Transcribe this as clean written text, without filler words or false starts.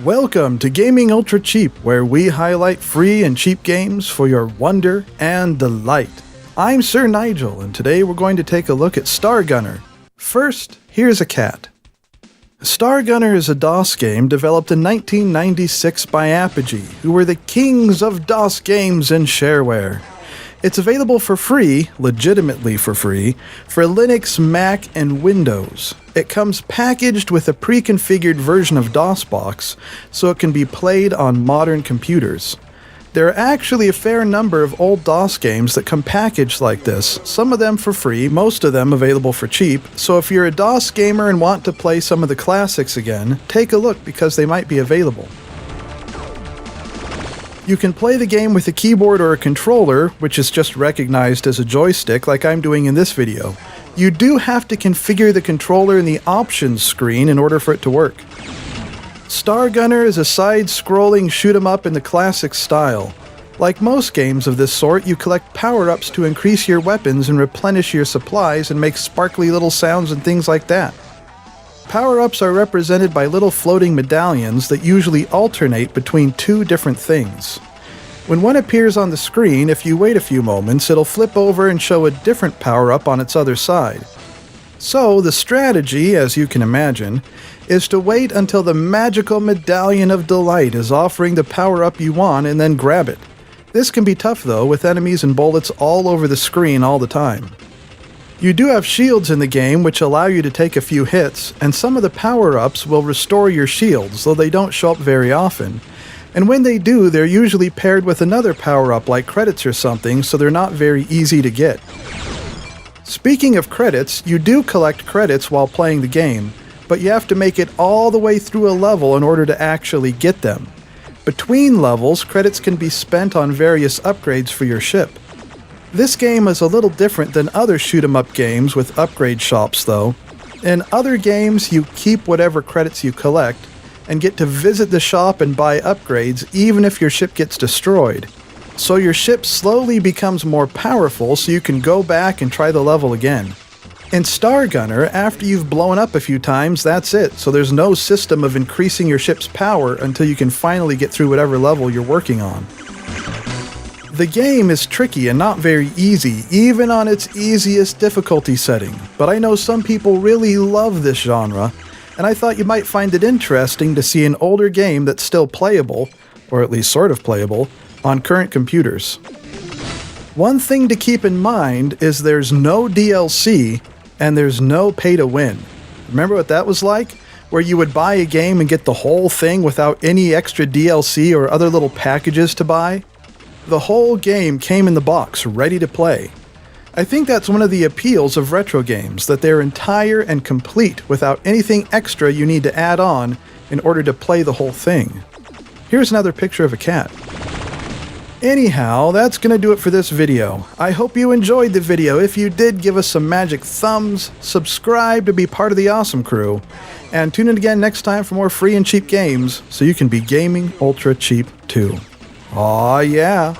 Welcome to Gaming Ultra Cheap, where we highlight free and cheap games for your wonder and delight. I'm Sir Nigel, and today we're going to take a look at Stargunner. First, here's a cat. Stargunner is a DOS game developed in 1996 by Apogee, who were the kings of DOS games and shareware. It's available for free, legitimately for free, for Linux, Mac, and Windows. It comes packaged with a pre-configured version of DOSBox, so it can be played on modern computers. There are actually a fair number of old DOS games that come packaged like this, some of them for free, most of them available for cheap, so if you're a DOS gamer and want to play some of the classics again, take a look because they might be available. You can play the game with a keyboard or a controller, which is just recognized as a joystick like I'm doing in this video. You do have to configure the controller in the options screen in order for it to work. Stargunner is a side-scrolling shoot-'em-up in the classic style. Like most games of this sort, you collect power-ups to increase your weapons and replenish your supplies and make sparkly little sounds and things like that. Power-ups are represented by little floating medallions that usually alternate between two different things. When one appears on the screen, if you wait a few moments, it'll flip over and show a different power-up on its other side. So, the strategy, as you can imagine, is to wait until the magical medallion of delight is offering the power-up you want and then grab it. This can be tough though, with enemies and bullets all over the screen all the time. You do have shields in the game which allow you to take a few hits, and some of the power-ups will restore your shields, though they don't show up very often. And when they do, they're usually paired with another power-up like credits or something, so they're not very easy to get. Speaking of credits, you do collect credits while playing the game, but you have to make it all the way through a level in order to actually get them. Between levels, credits can be spent on various upgrades for your ship. This game is a little different than other shoot-'em-up games with upgrade shops though. In other games, you keep whatever credits you collect, and get to visit the shop and buy upgrades even if your ship gets destroyed. So your ship slowly becomes more powerful so you can go back and try the level again. In Stargunner, after you've blown up a few times, that's it, so there's no system of increasing your ship's power until you can finally get through whatever level you're working on. The game is tricky and not very easy, even on its easiest difficulty setting, but I know some people really love this genre, and I thought you might find it interesting to see an older game that's still playable, or at least sort of playable, on current computers. One thing to keep in mind is there's no DLC, and there's no pay to win. Remember what that was like? Where you would buy a game and get the whole thing without any extra DLC or other little packages to buy? The whole game came in the box, ready to play. I think that's one of the appeals of retro games, that they're entire and complete without anything extra you need to add on in order to play the whole thing. Here's another picture of a cat. Anyhow, that's gonna do it for this video. I hope you enjoyed the video. If you did, give us some magic thumbs, subscribe to be part of the awesome crew, and tune in again next time for more free and cheap games so you can be gaming ultra cheap too. Aw, yeah.